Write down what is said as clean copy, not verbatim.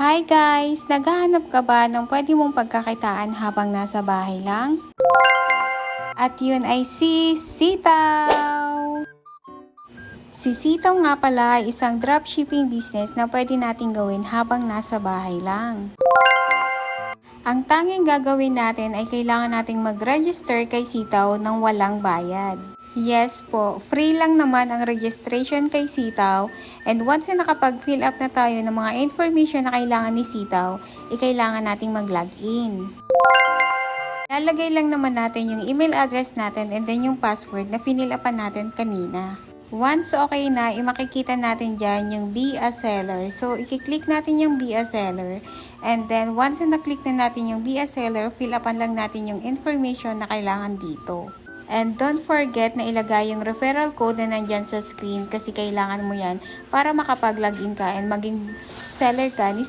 Hi guys! Naghahanap ka ba ng pwede mong pagkakitaan habang nasa bahay lang? At yun ay si Sitaw! Si Sitaw nga pala ay isang dropshipping business na pwede nating gawin habang nasa bahay lang. Ang tanging gagawin natin ay kailangan nating mag-register kay Sitaw ng walang bayad. Yes po, free lang naman ang registration kay Sitaw, and once na nakapag-fill up na tayo ng mga information na kailangan ni Sitaw, kailangan nating mag-login. Lalagay lang naman natin yung email address natin and then yung password na finil upan natin kanina. Once okay na, makikita natin dyan yung Be a Seller. So, i-click natin yung Be a Seller. And then, once na na-click na natin yung Be a Seller, fill upan lang natin yung information na kailangan dito. And don't forget na ilagay yung referral code na nandyan sa screen kasi kailangan mo yan para makapag-login ka and maging seller ka ni